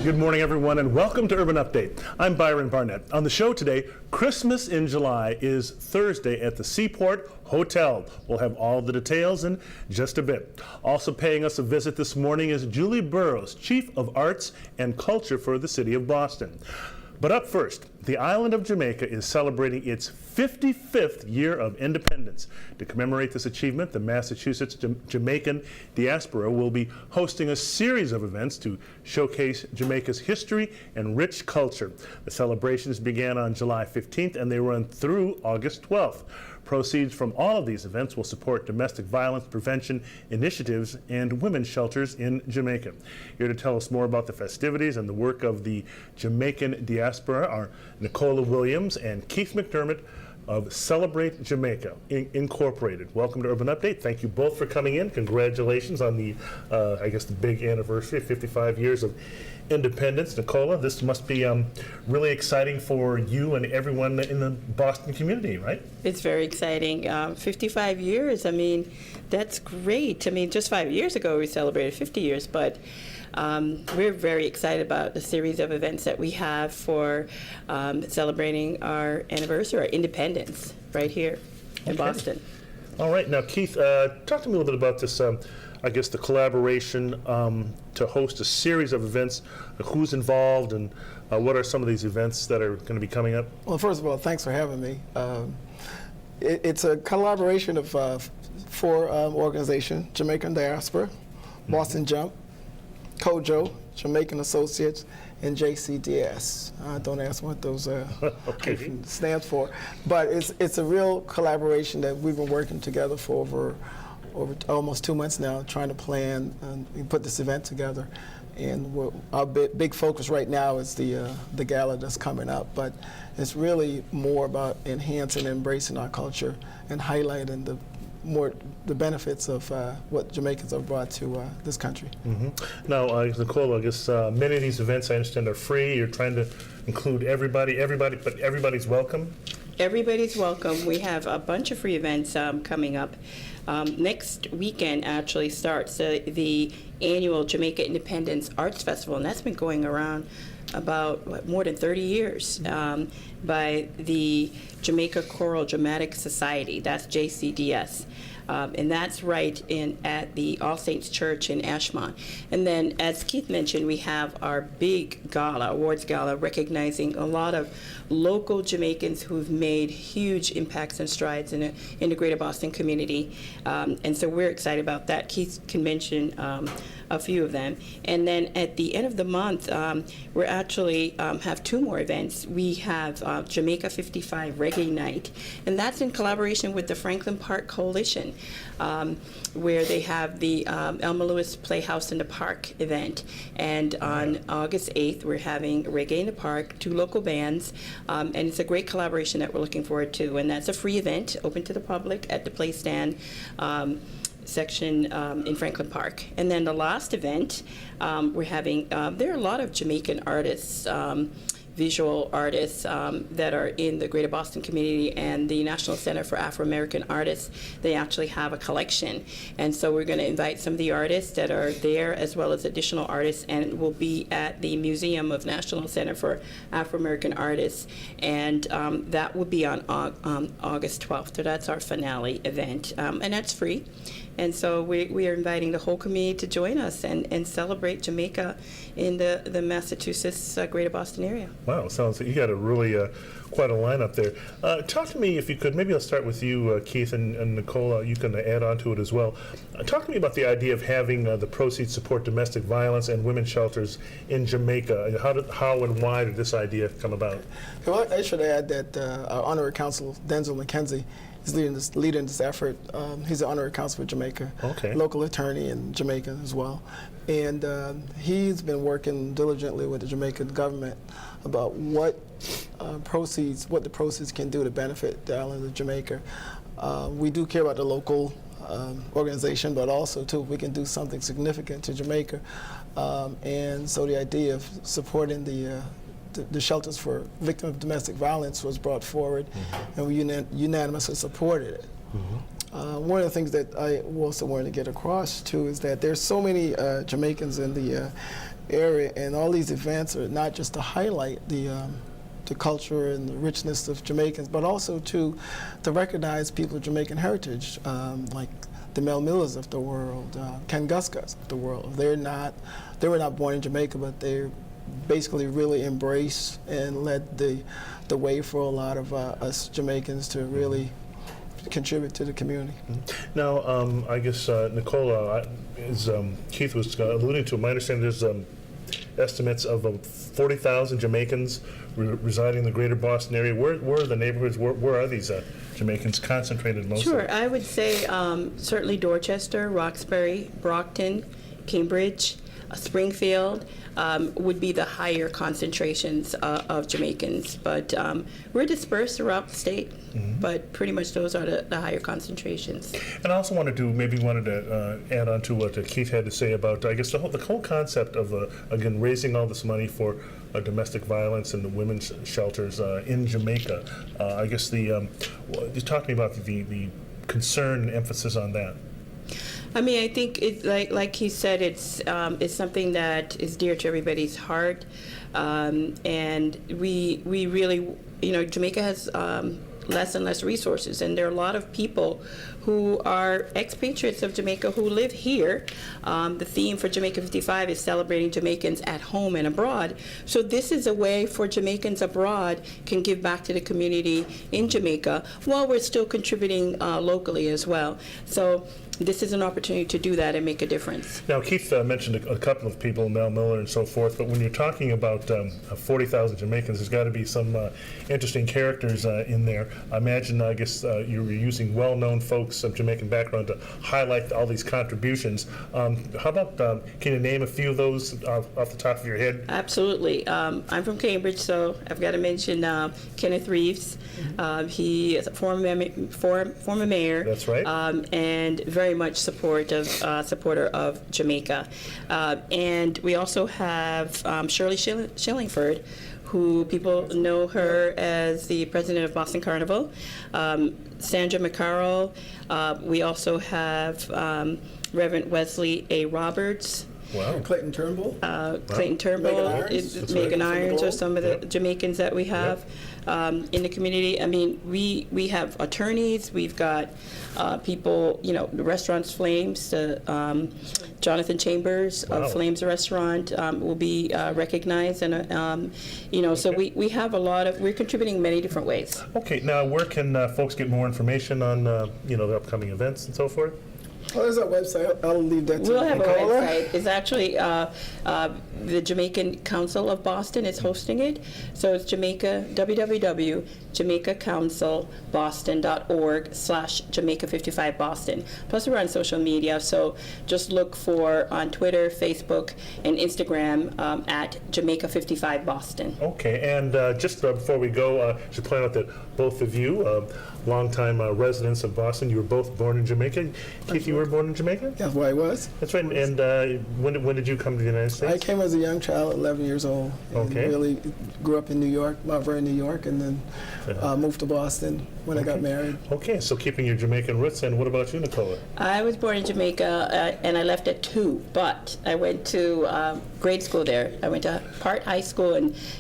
Good morning, everyone, and welcome to Urban Update. I'm Byron Barnett. On the show today, Christmas in July is Thursday at the Seaport Hotel. We'll have all the details in just a bit. Also paying us a visit this morning is Julie Burrows, Chief of Arts and Culture for the City of Boston. But up first, the island of Jamaica is celebrating its 55th year of independence. To commemorate this achievement, the Massachusetts Jamaican diaspora will be hosting a series of events to showcase Jamaica's history and rich culture. The celebrations began on July 15th and they run through August 12th. Proceeds from all of these events will support domestic violence prevention initiatives and women's shelters in Jamaica. Here to tell us more about the festivities and the work of the Jamaican diaspora are Nicola Williams and Keith McDermott of Celebrate Jamaica Incorporated. Welcome to Urban Update. Thank you both for coming in. Congratulations on the, I guess, the big anniversary, 55 years of independence. Nicola, this must be really exciting for you and everyone in the Boston community, right? It's very exciting. 55 years, I mean, that's great. I mean, just 5 years ago we celebrated 50 years, but we're very excited about the series of events that we have for celebrating our anniversary, our independence, right here in Boston. All right. Now, Keith, talk to me a little bit about this, I guess, the collaboration to host a series of events. Who's involved and what are some of these events that are going to be coming up? Well, first of all, thanks for having me. It's a collaboration of four organizations: Jamaican Diaspora, Boston Jump, COJO, Jamaican Associates, and JCDS. Don't ask what those stands for, but it's a real collaboration that we've been working together for over almost 2 months now, trying to plan and put this event together. And our big focus right now is the gala that's coming up, but it's really more about enhancing and embracing our culture and highlighting the benefits of what Jamaicans have brought to this country. Mm-hmm. Now, Nicola, I guess many of these events, I understand, are free. You're trying to include everybody, but everybody's welcome? Everybody's welcome. We have a bunch of free events coming up. Next weekend actually starts the annual Jamaica Independence Arts Festival, and that's been going around about more than 30 years by the Jamaica Choral Dramatic Society. That's JCDS. And that's right at the All Saints Church in Ashmont. And then, as Keith mentioned, we have our big gala, awards gala, recognizing a lot of local Jamaicans who've made huge impacts and strides in the greater Boston community. And so we're excited about that. Keith can mention a few of them. And then at the end of the month, we're actually have two more events. We have Jamaica 55 Reggae Night, and that's in collaboration with the Franklin Park Coalition, where they have the Elma Lewis Playhouse in the Park event. And on August 8th, we're having Reggae in the Park, two local bands, and it's a great collaboration that we're looking forward to. And that's a free event, open to the public at the Play Stand section in Franklin Park. And then the last event, we're having, there are a lot of Jamaican artists, visual artists that are in the greater Boston community, and the National Center for Afro-American Artists, they actually have a collection. And so we're going to invite some of the artists that are there, as well as additional artists, and we'll be at the Museum of National Center for Afro-American Artists, and that will be on August 12th. So that's our finale event, and that's free. And so we are inviting the whole community to join us and celebrate Jamaica in the Massachusetts greater Boston area. Wow, sounds like you got a really quite a lineup there. Talk to me, if you could, maybe I'll start with you, Keith, and Nicola, you can add on to it as well. Talk to me about the idea of having the proceeds support domestic violence and women's shelters in Jamaica. How and why did this idea come about? Well, I should add that our honorary counsel, Denzel McKenzie, is leading this effort. He's the honorary counsel for Jamaica, local attorney in Jamaica as well. And he's been working diligently with the Jamaican government about what the proceeds can do to benefit the island of Jamaica. We do care about the local organization, but also too, we can do something significant to Jamaica. And so the idea of supporting the shelters for victims of domestic violence was brought forward, and we unanimously supported it. One of the things that I also wanted to get across too is that there's so many Jamaicans in the area, and all these events are not just to highlight the culture and the richness of Jamaicans, but also to recognize people of Jamaican heritage, like the Mel Millers of the world, Kanguskas of the world. They were not born in Jamaica, but they basically really embraced and led the way for a lot of us Jamaicans to really contribute to the community. Now, I guess, Nicola, as Keith was alluding to, my understanding there's estimates of 40,000 Jamaicans residing in the greater Boston area. Where are the neighborhoods? Where are these Jamaicans concentrated mostly? Sure, I would say certainly Dorchester, Roxbury, Brockton, Cambridge, Springfield would be the higher concentrations of Jamaicans. But we're dispersed throughout the state, but pretty much those are the higher concentrations. And I also wanted to add on to what Keith had to say about, I guess, the whole concept of, again, raising all this money for domestic violence and the women's shelters in Jamaica. I guess you talked to me about the concern and emphasis on that. I mean, I think it's like he said, it's something that is dear to everybody's heart, and we really, Jamaica has less and less resources, and there are a lot of people who are expatriates of Jamaica who live here. The theme for Jamaica 55 is celebrating Jamaicans at home and abroad. So this is a way for Jamaicans abroad can give back to the community in Jamaica while we're still contributing locally as well. So this is an opportunity to do that and make a difference. Now, Keith mentioned a couple of people, Mel Miller and so forth, but when you're talking about 40,000 Jamaicans, there's got to be some interesting characters in there. I imagine, I guess, you were using well-known folks of Jamaican background to highlight all these contributions. How about, can you name a few of those off the top of your head? Absolutely. I'm from Cambridge, so I've got to mention Kenneth Reeves. He is a former mayor. That's right. And very much supporter of Jamaica. And we also have Shirley Shillingford, who people know her as the president of Boston Carnival. Sandra McCarroll. We also have Reverend Wesley A. Roberts. Wow. Clayton Turnbull. Clayton Turnbull, Megan Irons are some of the Jamaicans that we have in the community. I mean, we have attorneys, we've got people, the restaurants Flames, Jonathan Chambers of Flames Restaurant will be recognized, and so we have we're contributing many different ways. Okay, now where can folks get more information on the upcoming events and so forth? Oh, there's a website. I'll leave that to We'll have a Nicola. website. It's actually the Jamaican Council of Boston is hosting it. So it's www.jamaicacouncilboston.org/Jamaica55Boston. Plus we're on social media, so just look for on Twitter, Facebook, and Instagram at Jamaica55Boston. Okay, and just before we go, I should point out that both of you, longtime residents of Boston, you were both born in Jamaica. Keith, you were born in Jamaica? That's where I was. That's right. And when did you come to the United States? I came as a young child, 11 years old. And Okay. really grew up in New York, Mount Vernon, New York, and then moved to Boston when I got married. Okay, so keeping your Jamaican roots. And what about you, Nicola? I was born in Jamaica, and I left at 2, but I went to grade school there. I went to Part High School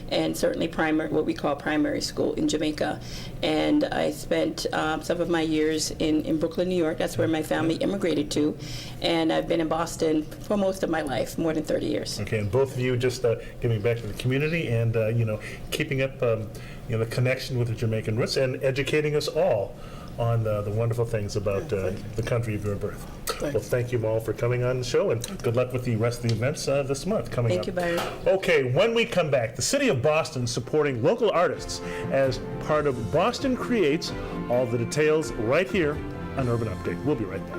and certainly what we call primary school in Jamaica. And I spent some of my years in Brooklyn, New York. That's where my family immigrated to. And I've been in Boston for most of my life, more than 30 years. Okay, and both of you just giving back to the community and keeping up the connection with the Jamaican roots and educating us all on the wonderful things about the country of your birth. Thanks. Well, thank you all for coming on the show, and good luck with the rest of the events this month coming up. Thank you, Byron. Okay, when we come back, the City of Boston supporting local artists as part of Boston Creates. All the details right here on Urban Update. We'll be right back.